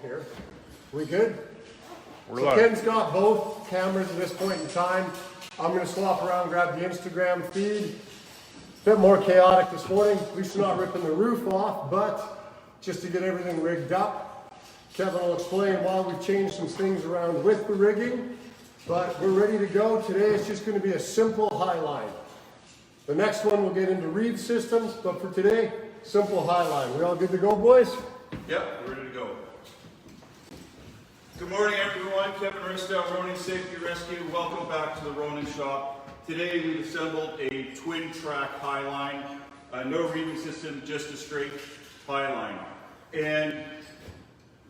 here. We good? We're So live. Ken's got both cameras at this point in time. I'm going to swap around, grab the Instagram feed. Bit more chaotic this morning. At least we're not ripping the roof off, but just to get everything rigged up. Kevin will explain why we've changed some things around with the rigging, but we're ready to go. Today it's just going to be a simple Highline. The next one we'll get into reeve systems, but for today, simple Highline. We all good to go, boys? Yep, we're ready to go. Good morning, everyone. Kevin Ristow, Ronin Safety Rescue. Welcome back to the Ronin Shop. Today we've assembled a twin track Highline. No reeving system, just a straight Highline. And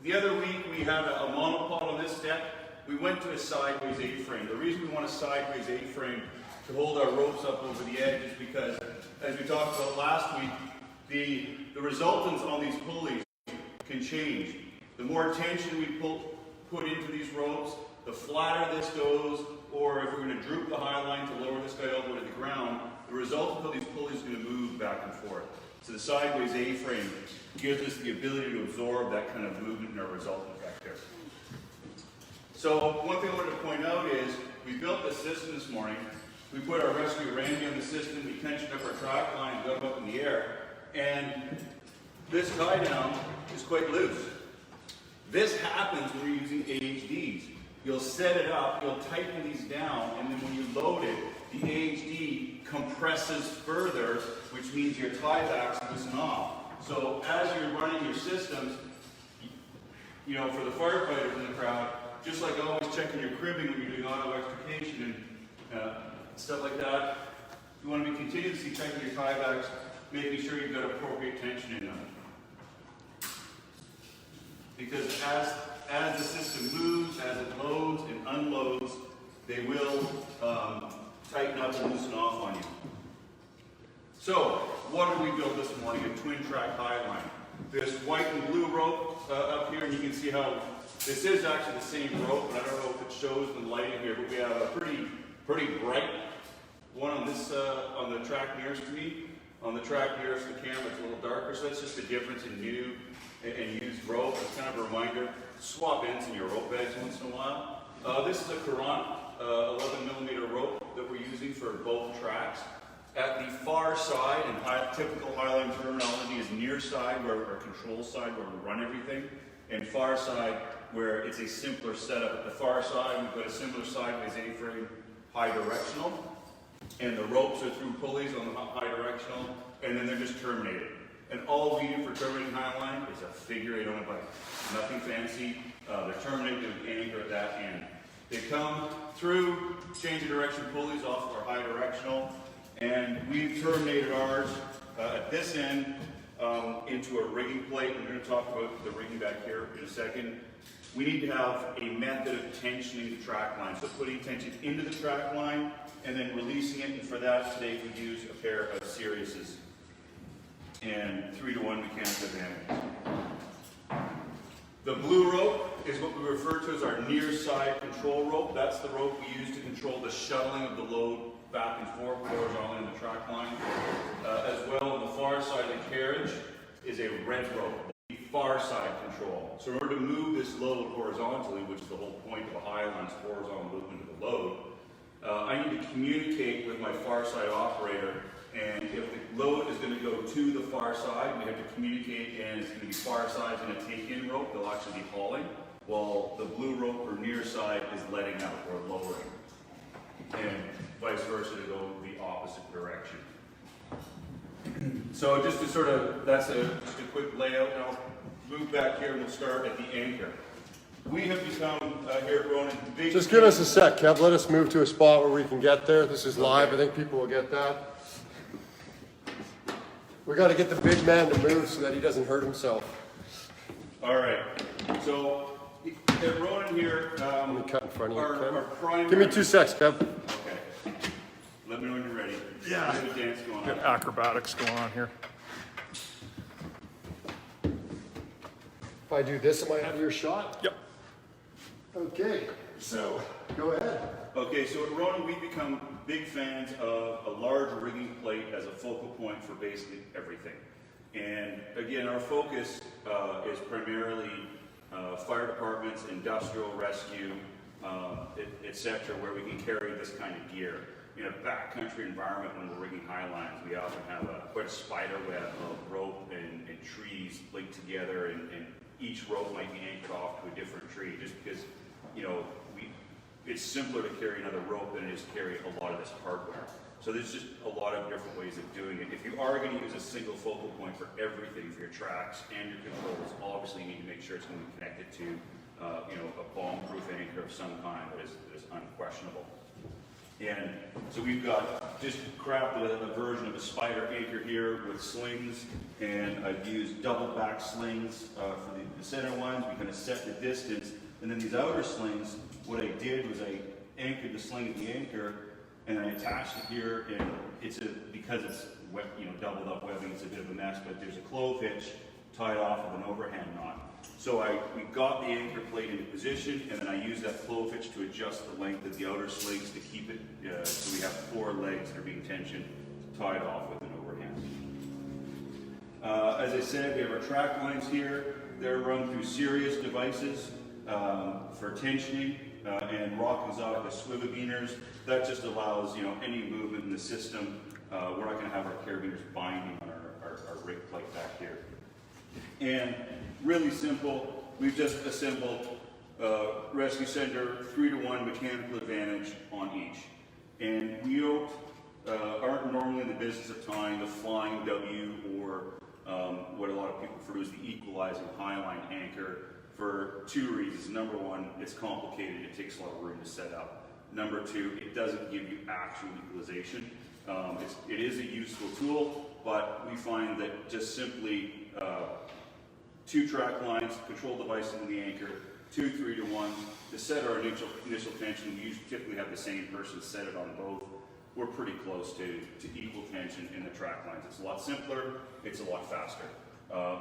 the other week we had a monopod on this deck. We went to a sideways A-frame. The reason we want a sideways A-frame to hold our ropes up over the edge is because, as we talked about last week, the resultants on these pulleys can change. The more tension we put into these ropes, the flatter this goes, or if we're going to droop the Highline to lower this guy all the way to the ground, the resultant of these pulleys is going to move back and forth. So the sideways A-frame gives us the ability to absorb that kind of movement in our resultant back there. So one thing I wanted to point out is we built this system this morning. We put our rescue Randy on the system, we tensioned up our track line, got him up in the air, and this tie down is quite loose. This happens when you're using AHDs. You'll set it up, you'll tighten these down, and then when you load it, the AHD compresses further, which means your tie backs loosen off. So as you're running your systems, you know, for the firefighters in the crowd, just like always checking your cribbing when you're doing auto extrication and stuff like that, you want to be continuously checking your tie backs, making sure you've got appropriate tension in them. Because as the system moves, as it loads and unloads, they will tighten up and loosen off on you. So, what did we build this morning? A twin track Highline. This white and blue rope up here, and you can see how this is actually the same rope, but I don't know if it shows in the lighting here, but we have a pretty bright one on this on the track nearest to me. On the track nearest to the camera, it's a little darker, so that's just the difference in new and used rope. It's kind of a reminder. Swap ends in your rope bags once in a while. This is a Carriage 11mm rope that we're using for both tracks. At the far side, and typical Highline terminology is near side, where our control side, where we run everything, and far side, where it's a simpler setup. At the far side, we've got a similar sideways A-frame, high directional, and the ropes are through pulleys on the high directional, and then they're just terminated. And all we do for terminating Highline is a figure 8 on a bike. Nothing fancy. They're terminated with an anchor at that end. They come through, change of direction pulleys off of our high directional, and we've terminated ours at this end into a rigging plate. We're going to talk about the rigging back here in a second. We need to have a method of tensioning the track line. So putting tension into the track line and then releasing it. And for that, today we use a pair of Siriuses and 3-to-1 mechanical advantage. The blue rope is what we refer to as our near side control rope. That's the rope we use to control the shuttling of the load back and forth horizontally in the track line. As well, on the far side of the carriage is a red rope, the far side control. So in order to move this load horizontally, which is the whole point of a Highline's horizontal movement of the load, I need to communicate with my far side operator, and if the load is going to go to the far side, we have to communicate, and it's going to be far side's going to take in rope, they'll actually be hauling, while the blue rope or near side is letting out or lowering. And vice versa to go the opposite direction. So just to sort of, that's just a quick layout. Now move back here and we'll start at the anchor. We have become, here at Ronin, big... Just give us a sec, Kev. Let us move to a spot where we can get there. This is live. I think people will get that. We got to get the big man to move so that he doesn't hurt himself. All right. So at Ronin here, Let me cut in front of you, Kev. our primary... Give me 2 secs, Kev. Okay. Let me know when you're ready. Yeah. There's a dance going on. Got acrobatics going on here. If I do this, am I out of your shot? Yep. Okay, so go ahead. Okay, so at Ronin, we've become big fans of a large rigging plate as a focal point for basically everything. And again, our focus is primarily fire departments, industrial rescue, etc., where we can carry this kind of gear. In a backcountry environment, when we're rigging Highlines, we often have quite a spider web of rope and trees linked together, and each rope might be anchored off to a different tree, just because, you know, it's simpler to carry another rope than it is to carry a lot of this hardware. So there's just a lot of different ways of doing it. If you are going to use a single focal point for everything, for your tracks and your controls, obviously you need to make sure it's going to be connected to, you know, a bomb-proof anchor of some kind that is unquestionable. And so we've got just crafted a version of a spider anchor here with slings, and I've used double back slings for the center ones. We kind of set the distance, and then these outer slings, what I did was I anchored the sling at the anchor, and I attached it here, and because it's doubled up webbing, it's a bit of a mess, but there's a clove hitch tied off with an overhand knot. So we got the anchor plate into position, and then I used that clove hitch to adjust the length of the outer slings to keep it, so we have 4 legs that are being tensioned, tied off with an overhand. As I said, we have our track lines here. They're run through serious devices for tensioning, and rock exotic swivibiners. That just allows, you know, any movement in the system. We're not going to have our carabiners binding on our rig plate back here. And really simple, we've just assembled rescue center 3-to-1 mechanical advantage on each. And we aren't normally in the business of tying the flying W or what a lot of people refer to as the equalizing Highline anchor for 2 reasons. Number one, it's complicated, it takes a lot of room to set up. Number 2, it doesn't give you actual equalization. It is a useful tool, but we find that just simply 2 track lines, control devices in the anchor, 2 3-to-1 to set our initial tension. We usually typically have the same person set it on both. We're pretty close to equal tension in the track lines. It's a lot simpler, it's a lot faster,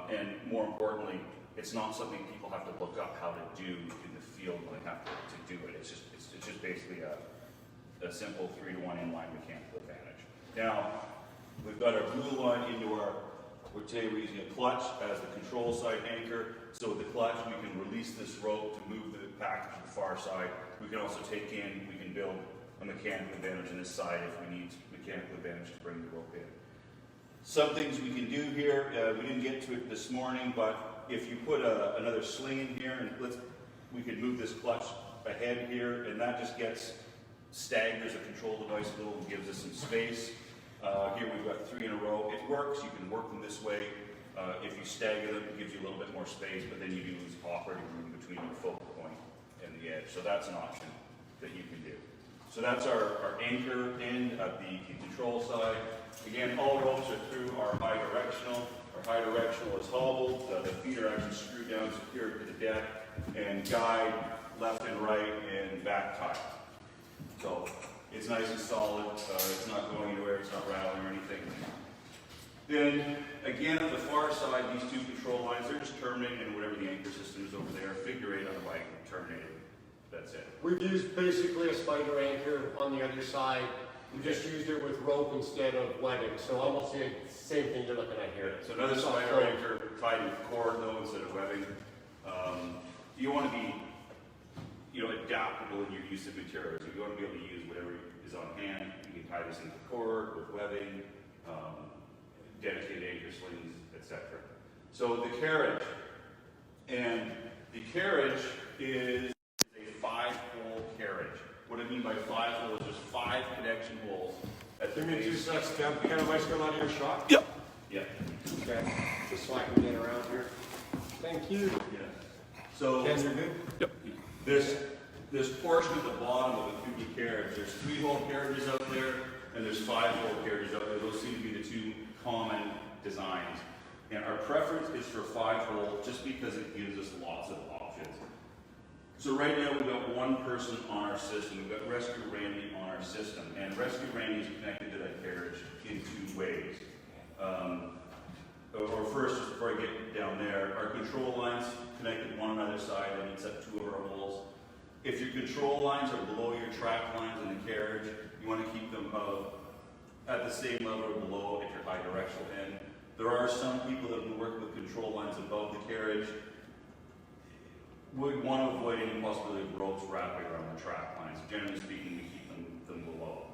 and more importantly, it's not something people have to look up how to do in the field when they have to do it. It's just basically a simple 3-to-1 inline mechanical advantage. Now, we've got our blue line into today we're using a clutch as the control side anchor. So with the clutch, we can release this rope to move the package to the far side. We can also we can build a mechanical advantage on this side if we need mechanical advantage to bring the rope in. Some things we can do here, we didn't get to it this morning, but if you put another sling in here, and we could move this clutch ahead here, and that just gets staggers a control device a little and gives us some space. Here we've got 3 in a row. It works, you can work them this way. If you stagger them, it gives you a little bit more space, but then you do lose operating room between your focal point and the edge. So that's an option that you can do. So that's our anchor end of the control side. Again, all ropes are through our high directional. Our high directional is hobbled. The feet are actually screwed down, secured to the deck, and guide left and right and back tie. So it's nice and solid. It's not going anywhere. It's not rattling or anything. Then again, on the far side, these 2 control lines, they're just terminated in whatever the anchor system is over there. Figure 8 on the bike, terminated. That's it. We've used basically a spider anchor on the other side. We just used it with rope instead of webbing. So almost the same thing you're looking at here. So another spider anchor tied with cord though instead of webbing. You want to be, adaptable in your use of materials. You want to be able to use whatever is on hand. You can tie this into cord with webbing, dedicated anchor slings, etc. So the carriage, and the carriage is a 5-hole carriage. What I mean by 5-hole is there's 5 connection holes at the Give me 2 base. seconds, Deb. Can I go out of your shot? Yep. Yeah. Okay. Just so I can get around here. Thank you. Yeah. So Ken, you're good? Yep. this portion at the bottom of the 2B carriage, there's 3-hole carriages out there, and there's 5-hole carriages out there. Those seem to be the 2 common designs. And our preference is for 5-hole just because it gives us lots of options. So right now we've got 1 person on our system. We've got Rescue Randy on our system. And Rescue Randy is connected to that carriage in 2 ways. Or first, just before I get down there, our control lines connected one on either side, and it's at 2 of our holes. If your control lines are below your track lines in the carriage, you want to keep them at the same level or below at your high directional end. There are some people that have been working with control lines above the carriage. would want to avoid any possibility of ropes wrapping around the track lines. Generally speaking, we keep them below.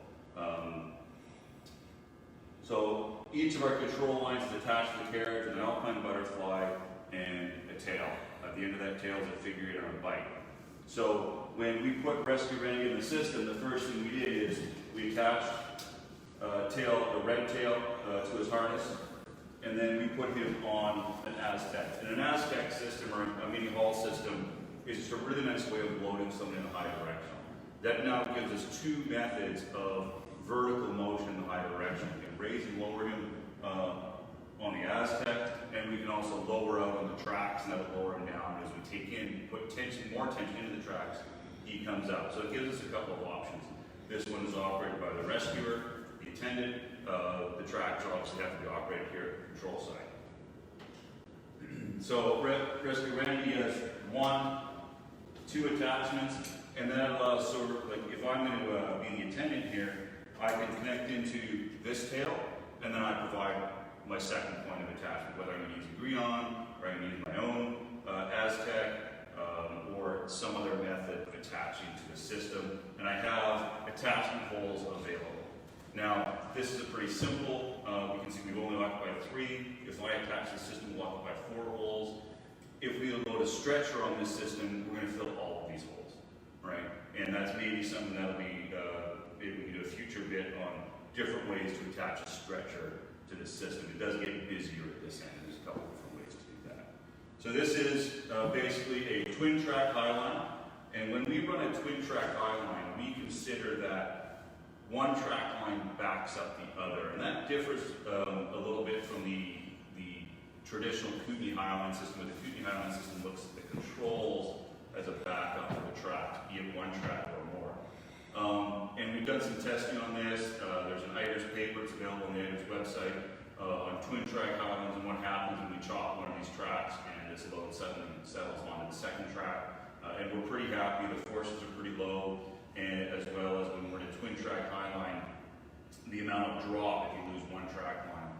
So each of our control lines is attached to the carriage with an alpine butterfly and a tail. At the end of that tail is a figure 8 on a bike. So when we put Rescue Randy in the system, the first thing we did is we attached a red tail to his harness, and then we put him on an Aztec. And an Aztec system, or a mini haul system, is just a really nice way of loading someone in a high direction. That now gives us two methods of vertical motion in the high direction. We can raise and lower him on the Aztec, and we can also lower out on the tracks, and that'll lower him down. As we take in, put more tension into the tracks, he comes out. So it gives us a couple of options. This one is operated by the rescuer, the attendant. The tracks obviously have to be operated here at the control side. So Rescue Randy has 1, 2 attachments, and that allows sort of, like, if I'm going to be the attendant here, I can connect into this tail, and then I provide my second point of attachment, whether I'm going to use a Grion, or I'm going to use my own Aztec, or some other method of attaching to the system. And I have attachment holes available. Now, this is a pretty simple, we can see we've only occupied 3. If I attach the system, we'll occupy 4 holes. If we load a stretcher on this system, we're going to fill all of these holes, right? And that's maybe something that'll be, maybe we can do a future bit on different ways to attach a stretcher to the system. It does get busier at this end. There's a couple different ways to do that. So this is basically a twin track Highline. And when we run a twin track Highline, we consider that one track line backs up the other. And that differs a little bit from the traditional Kootenai Highline system, where the Kootenai Highline system looks at the controls as a backup for the track, be it one track or more. And we've done some testing on this. There's an IDERS paper, it's available on the IDERS website, on twin track Highlines and what happens when we chop one of these tracks and this load suddenly settles onto the second track. And we're pretty happy, the forces are pretty low, and as well as when we're in a twin track Highline, the amount of drop if you lose one track line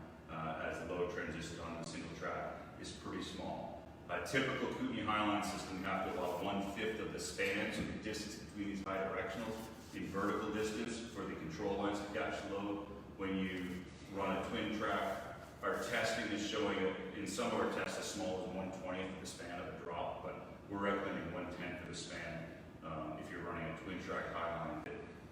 as the load transitions onto a single track is pretty small. A typical Kootenai Highline system, you have to allow 1/5 of the span, so the distance between these high directionals, in vertical distance for the control lines to catch the load. When you run a twin track, our testing is showing it in some of our tests as small as 1/20 of the span of a drop, but we're recommending 1/10 of the span if you're running a twin track Highline,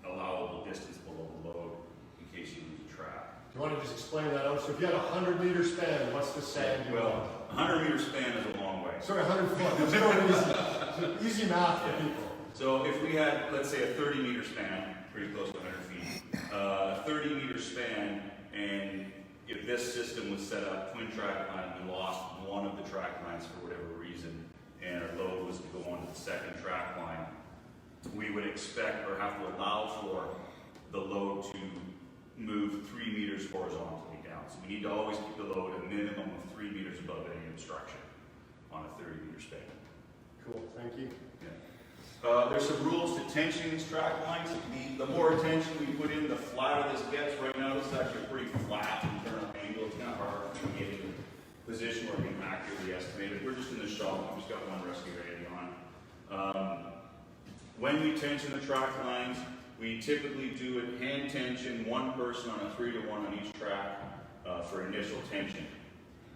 allowable distance below the load in case you lose a track. Do you want to just explain that out? So if you had a 100-meter span, what's the sand? Well, a 100-meter span is a long way. Sorry, 100 foot. Let's go easy. Easy math for people. So if we had, let's say, a 30-meter span, pretty close to 100 feet, a 30-meter span, and if this system was set up twin track line, we lost one of the track lines for whatever reason, and our load was to go onto the second track line, we would expect or have to allow for the load to move 3 meters horizontally down. So we need to always keep the load a minimum of 3 meters above any obstruction on a 30-meter span. Cool, thank you. Yeah. There's some rules to tensioning these track lines. The more tension we put in, the flatter this gets. Right now, this is actually a pretty flat internal angle. It's kind of hard to get in a position where we can accurately estimate it. We're just in the shop. We've just got one Rescue Randy on. When we tension the track lines, we typically do it hand tension, one person on a 3-to-1 on each track for initial tension.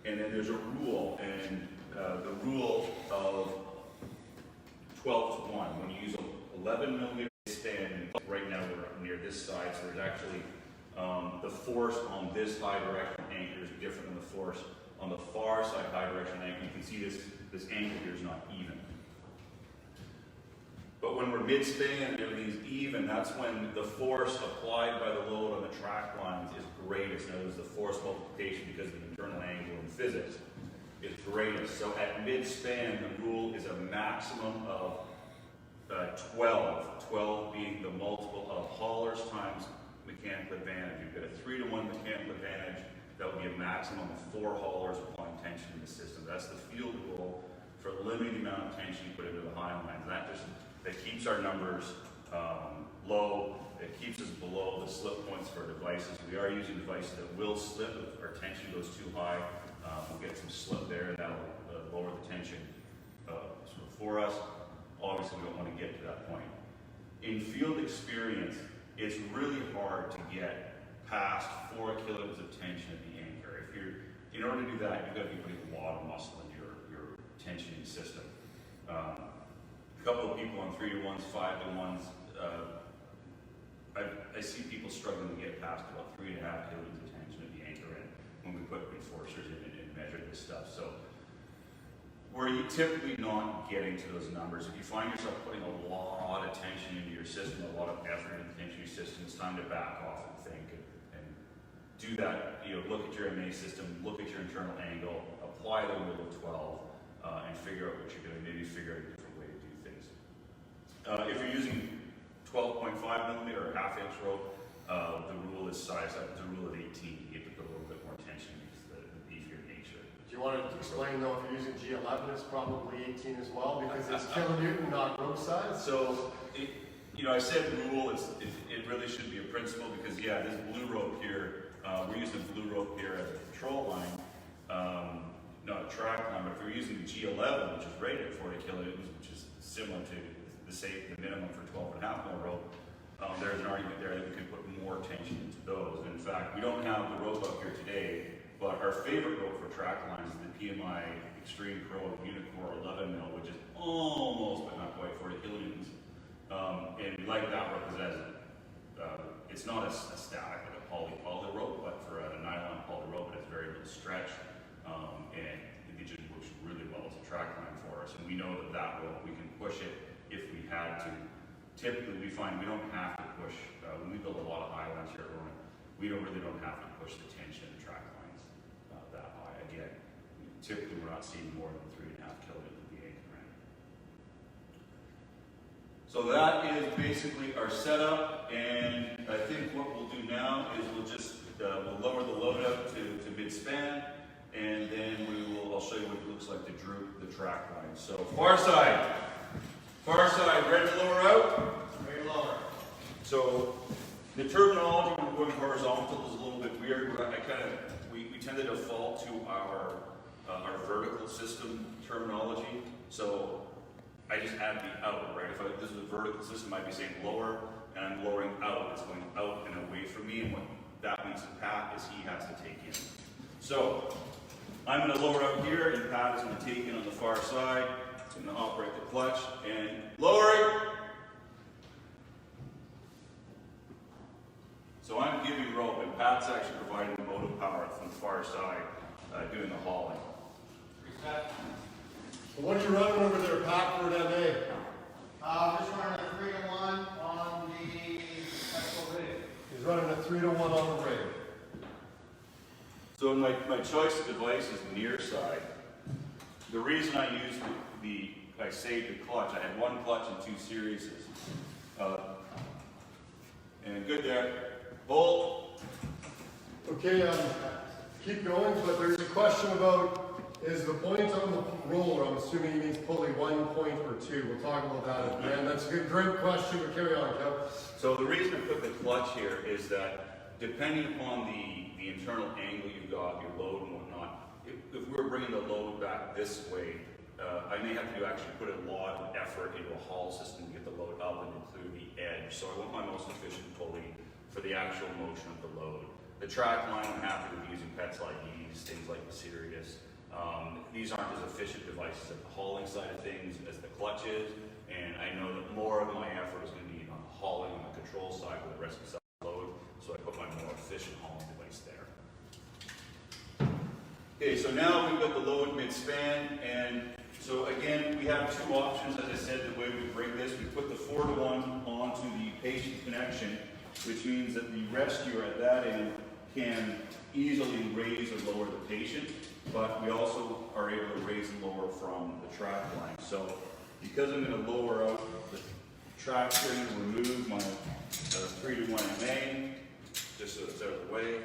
And then there's a rule, and the rule of 12-to-1. When you use an 11-millimeter span, right now we're near this side, so there's actually the force on this high direction anchor is different than the force on the far side high direction anchor. You can see this anchor here is not even. But when we're mid-span and everything's even, that's when the force applied by the load on the track lines is greatest. In other words, the force multiplication because of the internal angle in physics is greatest. So at mid-span, the rule is a maximum of 12 being the multiple of haulers times mechanical advantage. You've got a 3-to-1 mechanical advantage. That would be a maximum of 4 haulers applying tension in the system. That's the field goal for limiting the amount of tension you put into the Highlines. That keeps our numbers low. It keeps us below the slip points for devices. We are using devices that will slip if our tension goes too high. We'll get some slip there, and that'll lower the tension. sort of for us. Obviously, we don't want to get to that point. In field experience, it's really hard to get past 4 kilograms of tension at the anchor. In order to do that, you've got to be putting a lot of muscle into your tensioning system. A couple of people on 3-to-1s, 5-to-1s, I see people struggling to get past about 3.5 kilograms of tension at the anchor end when we put enforcers in and measure this stuff. So we're typically not getting to those numbers. If you find yourself putting a lot of tension into your system, a lot of effort into your system, it's time to back off and think and do that. Look at your MA system, look at your internal angle, apply the rule of 12, and figure out what you're doing. Maybe figure out a different way to do things. If you're using 12.5 millimeter or half-inch rope, the rule is sized up. It's a rule of 18. You get to put a little bit more tension because the beefier nature. Do you want to explain though, if you're using G11, it's probably 18 as well because it's kilonewton, not rope size? So, I said rule, it really should be a principle because, yeah, this blue rope here, we're using blue rope here as a control line, not a track line, but if we're using the G11, which is rated at 40 kilonewtons, which is similar to the minimum for 12.5 mil rope, there's an argument there that we could put more tension into those. And in fact, we don't have the rope up here today, but our favorite rope for track lines is the PMI Extreme Pro Unicore 11 mil, which is almost but not quite 40 kilonewtons. And we like that rope because it's not a static like a poly rope, but for a nylon poly rope, it has very little stretch, and it just works really well as a track line for us. And we know that rope, we can push it if we had to. Typically, we find we don't have to push, when we build a lot of Highlines here at Ronan, we really don't have to push the tension in track lines that high. Again, typically we're not seeing more than 3.5 kilonewtons at the anchor end. So that is basically our setup, and I think what we'll do now is we'll lower the load up to mid-span, and then I'll show you what it looks like to droop the track line. So far side, ready to lower out? Very lower. So the terminology when we're going horizontal is a little bit weird. We tend to default to our vertical system terminology. So I just add the out, right? If this is a vertical system, I'd be saying lower, and I'm lowering out. It's going out and away from me, and what that means to Pat is he has to take in. So I'm going to lower out here, and Pat is going to take in on the far side. I'm going to operate the clutch and lowering. So I'm giving rope, and Pat's actually providing the motive power from the far side, doing the hauling. So what are you running over there, Pat, for that day? Just running a 3-to-1 on the technical rig. He's running a 3-to-1 on the rig. So my choice of device is near side. The reason I use I saved the clutch. I had 1 clutch and 2 series. And good there. Bolt. Okay, keep going, but there's a question about, is the point on the roller, I'm assuming he means pulley 1 point or 2. We'll talk about that at the end. That's a great question, but carry on, Kev. So the reason I put the clutch here is that depending upon the internal angle you've got, your load and whatnot, if we're bringing the load back this way, I may have to actually put a lot of effort into a haul system to get the load up and include the edge. So I want my most efficient pulley for the actual motion of the load. The track line, I'm happy with using pets like these, things like the Sirius. These aren't as efficient devices at the hauling side of things as the clutch is, and I know that more of my effort is going to be on the hauling on the control side with the rest of the load, so I put my more efficient hauling device there. Okay, so now we've got the load mid-span, and so again, we have 2 options. As I said, the way we bring this, we put the 4-to-1 onto the patient connection, which means that the rescuer at that end can easily raise or lower the patient, but we also are able to raise and lower from the track line. So because I'm going to lower out the track, I'm going to remove my 3-to-1 MA, just so it's out of the way.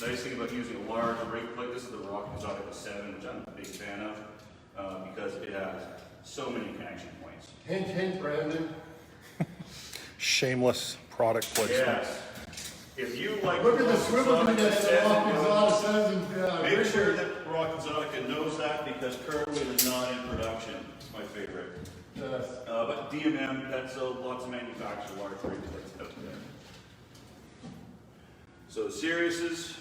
Nice thing about using a large rig like this is the Rock Exotic 7, which I'm a big fan of, because it has so many connection points. Hint, hint, Brandon. Shameless product placement. Yes. If you like, Look at the swivel thing that Rock Exotic says, and make sure that Rock Exotica knows that because currently it is not in production. It's my favorite. Yes. But DMM, Petzl, lots of manufactured water treatment that's out there. So the Siriuses,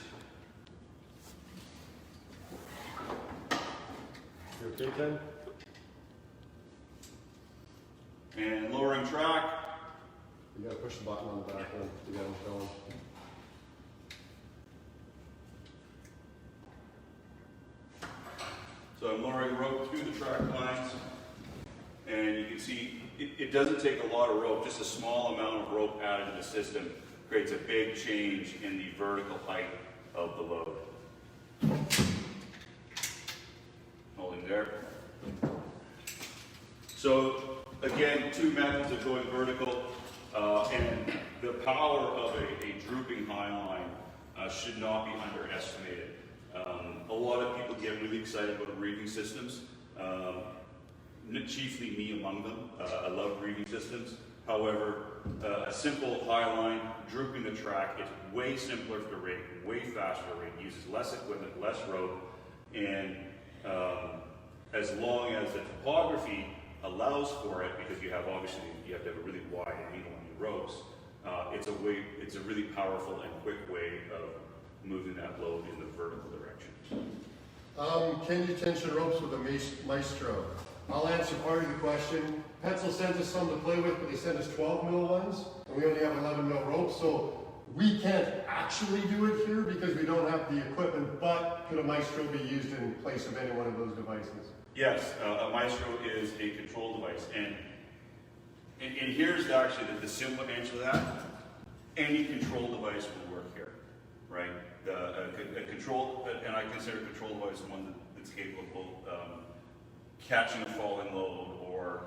You okay, Ken? and lowering track. You gotta push the button on the back one to get them going. So I'm lowering rope through the track lines, and you can see it doesn't take a lot of rope, just a small amount of rope added to the system creates a big change in the vertical height of the load. Holding there. So again, two methods of going vertical, and the power of a drooping Highline should not be underestimated. A lot of people get really excited about reeving systems, chiefly me among them. I love reeving systems. However, a simple Highline, drooping the track, it's way simpler to rig, way faster to rig, uses less equipment, less rope, and as long as the topography allows for it, because you have to have a really wide angle on your ropes, it's a really powerful and quick way of moving that load in the vertical direction. Can you tension ropes with a Maestro? I'll answer part of the question. Petzl sends us some to play with, but they send us 12 mil ones, and we only have 11 mil ropes, so we can't actually do it here because we don't have the equipment, but could a Maestro be used in place of any one of those devices? Yes, a Maestro is a control device, and here's actually the simple answer to that. Any control device will work here, right? A control, and I consider a control device one that's capable of catching a falling load or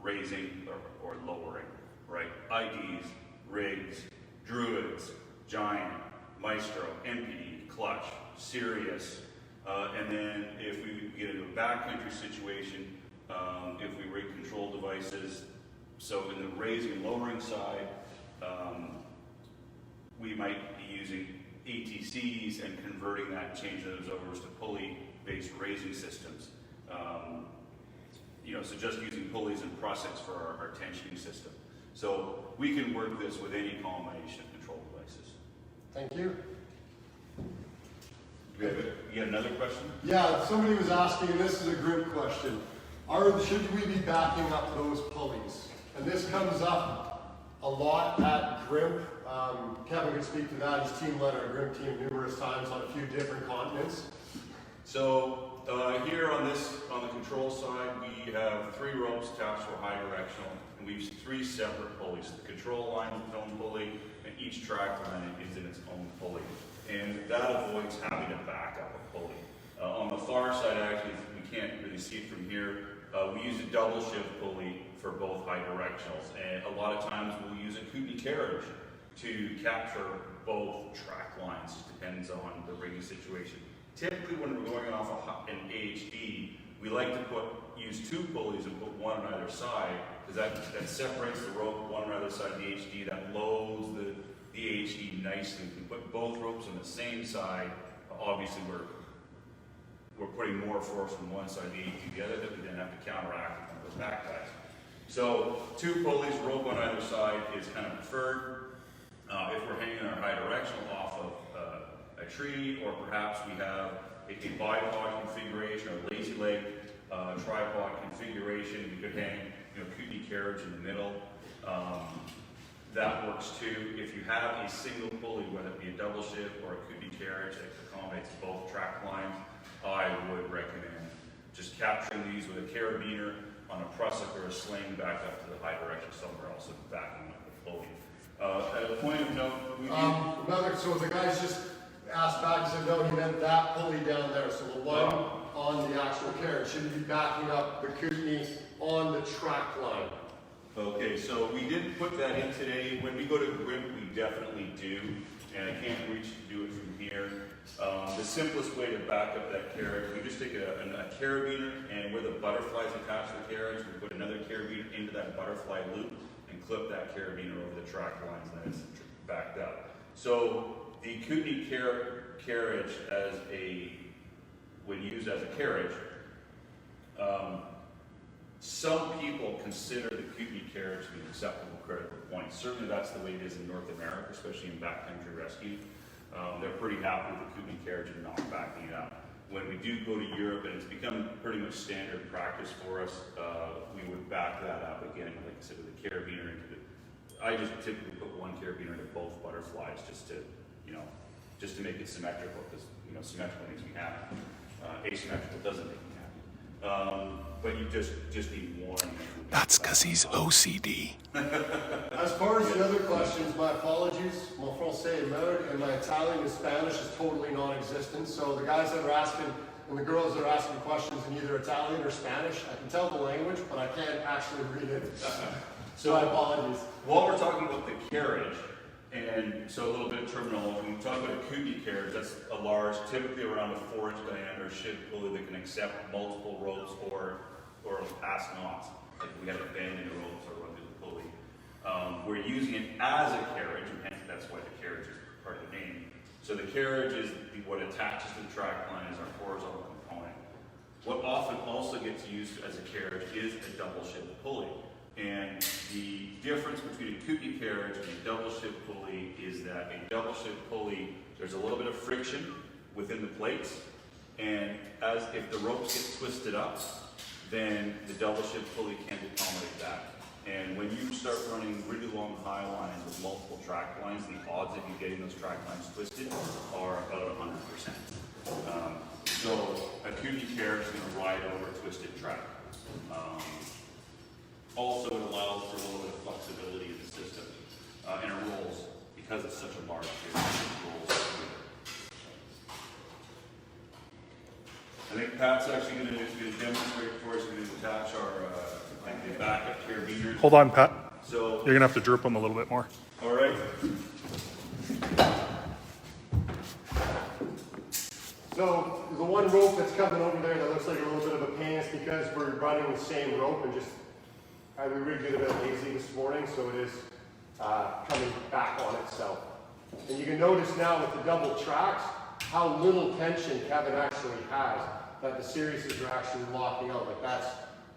raising or lowering, right? IDs, rigs, Druids, Giant, Maestro, MPD, Clutch, Sirius, and then if we get into a backcountry situation, if we rig control devices, so in the raising and lowering side, we might be using ATCs and converting that and changing those over to pulley-based raising systems. So just using pulleys and prussics for our tensioning system. So we can work this with any combination of control devices. Thank you. You had another question? Yeah, somebody was asking, and this is a group question. Should we be backing up those pulleys? And this comes up a lot at Grimp. Kevin can speak to that. He's team led our Grimp team numerous times on a few different continents. So here on the control side, we have 3 ropes attached to a high directional, and we use 3 separate pulleys. The control line is its own pulley, and each track line is in its own pulley. And that avoids having to back up a pulley. On the far side, actually, we can't really see it from here. We use a double shift pulley for both high directionals, and a lot of times we'll use a Kootenai Carriage to capture both track lines. It depends on the rigging situation. Typically, when we're going off an AHD, we like to use 2 pulleys and put one on either side, because that separates the rope one on either side of the AHD. That loads the AHD nicely. We can put both ropes on the same side. Obviously, we're putting more force from one side of the AHD to the other that we then have to counteract with one of those back ties. So 2 pulleys, rope on either side is kind of preferred. If we're hanging our high directional off of a tree, or perhaps we have a bipod configuration or lazy leg tripod configuration, we could hang Kootenai Carriage in the middle. That works too. If you have a single pulley, whether it be a double shift or a Kootenai Carriage that accommodates both track lines, I would recommend just capturing these with a carabiner on a prusik or a sling back up to the high direction somewhere else and backing up the pulley. At a point of note, so the guys just asked back and said, no, he meant that pulley down there. So the one on the actual carriage should be backing up the Kootenai on the track line. Okay, so we didn't put that in today. When we go to Grimp, we definitely do, and I can't reach to do it from here. The simplest way to back up that carriage, we just take a carabiner, and where the butterflies attached to the carriage, we put another carabiner into that butterfly loop and clip that carabiner over the track lines, and then it's backed up. So the Kootenai carriage when used as a carriage, some people consider the Kootenai carriage to be an acceptable critical point. Certainly that's the way it is in North America, especially in backcountry rescue. They're pretty happy with the Kootenai carriage and not backing it up. When we do go to Europe, and it's become pretty much standard practice for us, we would back that up again, like I said, with the carabiner into the. I just typically put one carabiner into both butterflies just to make it symmetrical, because symmetrical makes me happy. Asymmetrical doesn't make me happy. But you just need one. That's because he's OCD. As far as the other questions, my apologies. Mon français est merde, and my Italian and Spanish is totally non-existent. So the guys that are asking, and the girls that are asking questions in either Italian or Spanish, I can tell the language, but I can't actually read it. So my apologies. While we're talking about the carriage, and so a little bit of terminology, when we talk about a Kootenai carriage, that's a large, typically around a 4-inch diameter ship pulley that can accept multiple ropes or pass knots. Like we have abandoned ropes or run through the pulley. We're using it as a carriage, and hence that's why the carriage is part of the name. So the carriage is what attaches to the track line as our horizontal component. What often also gets used as a carriage is a double ship pulley. And the difference between a Kootenai carriage and a double ship pulley is that a double ship pulley, there's a little bit of friction within the plates, and as if the ropes get twisted up, then the double ship pulley can't accommodate that. And when you start running really long high lines with multiple track lines, the odds of you getting those track lines twisted are about 100%. So a Kootenai carriage is going to ride over a twisted track. Also, it allows for a little bit of flexibility in the system, and it rolls, because it's such a large carriage, it rolls. I think Pat's actually going to demonstrate for us. We're going to attach our backup carabiners. Hold on, Pat. So, You're going to have to droop them a little bit more. all right. So the one rope that's coming over there that looks like a little bit of a pain is because we're running the same rope and just we rigged it a bit lazy this morning, so it is coming back on itself. And you can notice now with the double tracks how little tension Kevin actually has, that the Siriuses are actually locking out. Like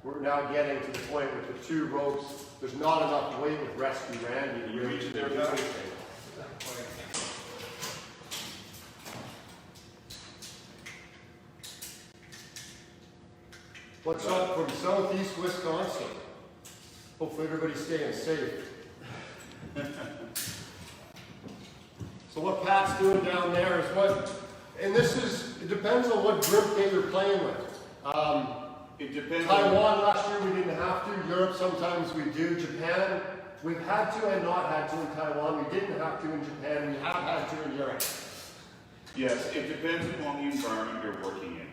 we're now getting to the point with the two ropes. There's not enough weight with Rescue Randy to really do anything. What's up from southeast Wisconsin? Hopefully everybody's staying safe. So what Pat's doing down there is it depends on what grip game you're playing with. It depends. Taiwan last year we didn't have to. Europe sometimes we do. Japan, we've had to and not had to in Taiwan. We didn't have to in Japan. We have had to in Europe. Yes, it depends upon the environment you're working in.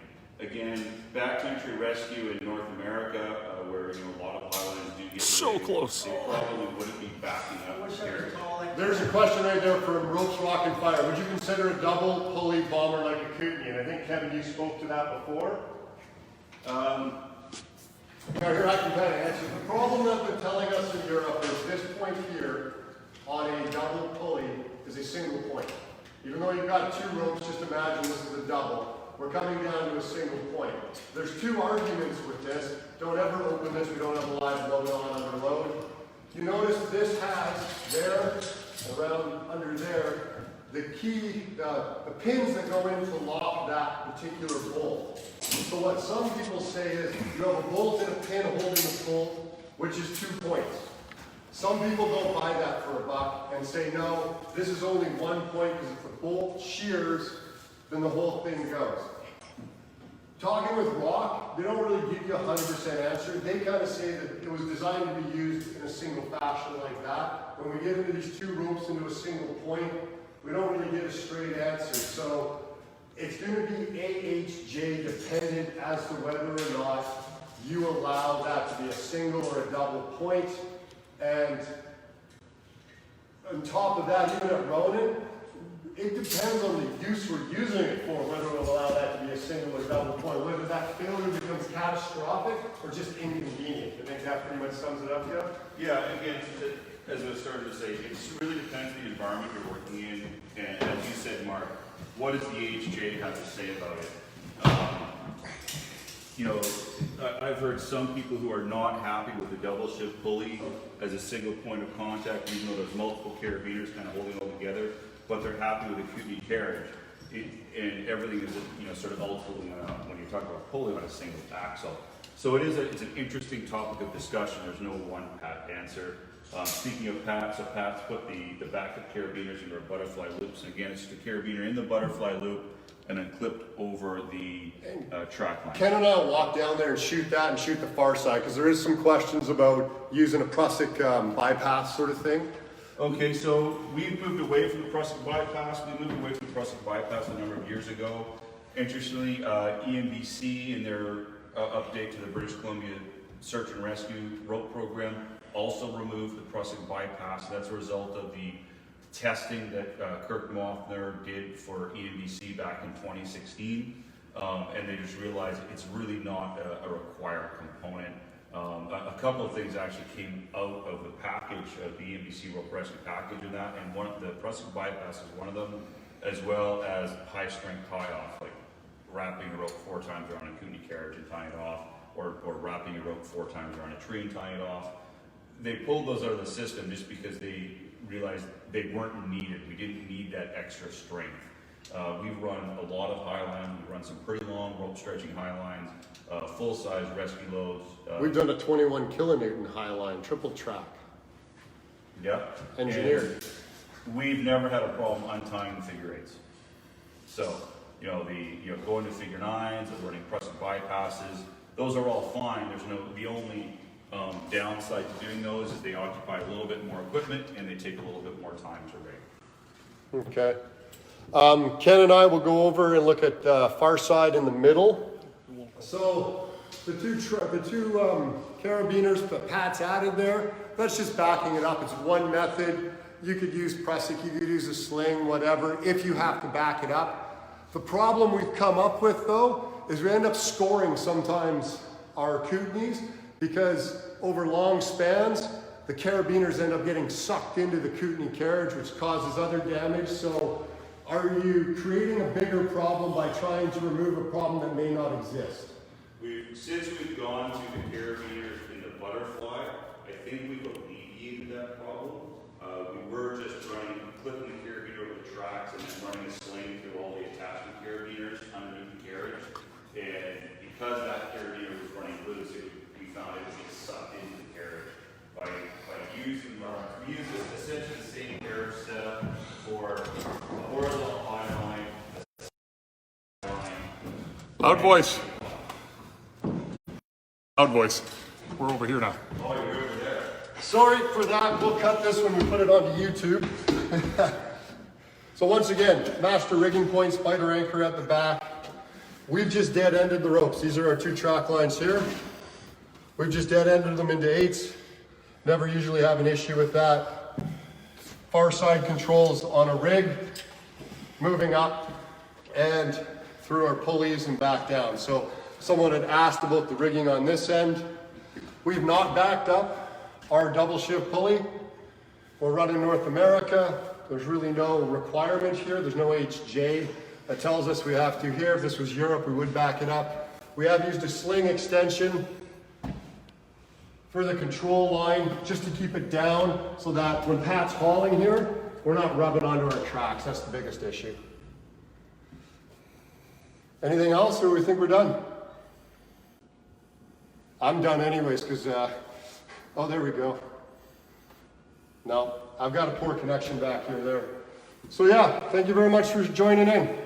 Again, backcountry rescue in North America, where a lot of Highlines do get So raided, close. they probably wouldn't be backing up the carriage. There's a question right there from Ropes Rock and Fire. Would you consider a double pulley bomber like a Kootenai? And I think, Kevin, you spoke to that before. Here I can kind of answer. The problem that they're telling us in Europe is this point here on a double pulley is a single point. Even though you've got two ropes, just imagine this is a double. We're coming down to a single point. There's two arguments with this. Don't ever open this. We don't have a live load on under load. You notice this has there, around under there, the key, the pins that go in to lock that particular bolt. So what some people say is you have a bolt and a pin holding the bolt, which is 2 points. Some people don't buy that for $1 and say, no, this is only 1 point because if the bolt shears, then the whole thing goes. Talking with Rock, they don't really give you a 100% answer. They kind of say that it was designed to be used in a single fashion like that. When we get into these two ropes into a single point, we don't really get a straight answer. So it's going to be AHJ dependent as to whether or not you allow that to be a single or a double point. And on top of that, even at Ronin, it depends on the use we're using it for, whether we'll allow that to be a single or double point, whether that failure becomes catastrophic or just inconvenient. I think that pretty much sums it up, yeah? Yeah, again, as I was starting to say, it really depends on the environment you're working in, and as you said, Mark, what does the HJ have to say about it? You know, I've heard some people who are not happy with the double shift pulley as a single point of contact, even though there's multiple carabiners kind of holding it all together, but they're happy with the Kootenai Carriage. And everything is, you know, sort of ultimately when you talk about pulley on a single axle. So it's an interesting topic of discussion. There's no one pat answer. Speaking of pats, so pats put the backup carabiners into our butterfly loops. And again, it's just a carabiner in the butterfly loop and then clipped over the track line. Ken and I will walk down there and shoot that and shoot the far side, because there is some questions about using a Prussic bypass sort of thing. Okay, so we've moved away from the Prussic bypass. We moved away from the Prussic bypass a number of years ago. Interestingly, EMBC in their update to the British Columbia Search and Rescue rope program also removed the Prussic bypass. That's a result of the testing that Kirk Mothner did for EMBC back in 2016. And they just realized it's really not a required component. A couple of things actually came out of the package of the EMBC rope rescue package of that, and one of the Prussic bypass is one of them, as well as high strength tie off, like wrapping a rope 4 times around a Kootenai Carriage and tying it off, or wrapping a rope 4 times around a tree and tying it off. They pulled those out of the system just because they realized they weren't needed. We didn't need that extra strength. We've run a lot of Highlines. We've run some pretty long rope stretching Highlines, full-size rescue loads. We've done a 21 kilonewton Highline triple track. Yeah. Engineered. And we've never had a problem untying the figure 8s. So, you know, going to figure 9s and running Prussic bypasses, those are all fine. The only downside to doing those is they occupy a little bit more equipment and they take a little bit more time to rig. Okay. Ken and I will go over and look at far side in the middle. So the two carabiners, the Pat's added there, that's just backing it up. It's one method. You could use Prussic, you could use a sling, whatever, if you have to back it up. The problem we've come up with though, is we end up scoring sometimes our Kootenays, because over long spans, the carabiners end up getting sucked into the Kootenai Carriage, which causes other damage. So are you creating a bigger problem by trying to remove a problem that may not exist? Since we've gone to the carabiners in the butterfly, I think we've alleviated that problem. We were just clipping the carabiner over the tracks and then running a sling through all the attachment carabiners underneath the carriage. And because that carabiner was running loose, we found it was getting sucked into the carriage. By using we use essentially the same carriage setup for a horizontal Highline. Loud voice. Loud voice. We're over here now. Oh, you're over there. Sorry for that, we'll cut this when we put it onto YouTube. So once again, master rigging point, spider anchor at the back. We've just dead-ended the ropes. These are our 2 track lines here. We've just dead-ended them into 8s. Never usually have an issue with that. Far side controls on a rig, moving up and through our pulleys and back down. So someone had asked about the rigging on this end. We've not backed up our double shift pulley. We're running North America. There's really no requirement here. There's no HJ that tells us we have to here. If this was Europe, we would back it up. We have used a sling extension for the control line, just to keep it down so that when Pat's hauling here, we're not rubbing onto our tracks. That's the biggest issue. Anything else, or we think we're done? I'm done anyways, because, oh, there we go. No, I've got a poor connection back here there. So yeah, thank you very much for joining in.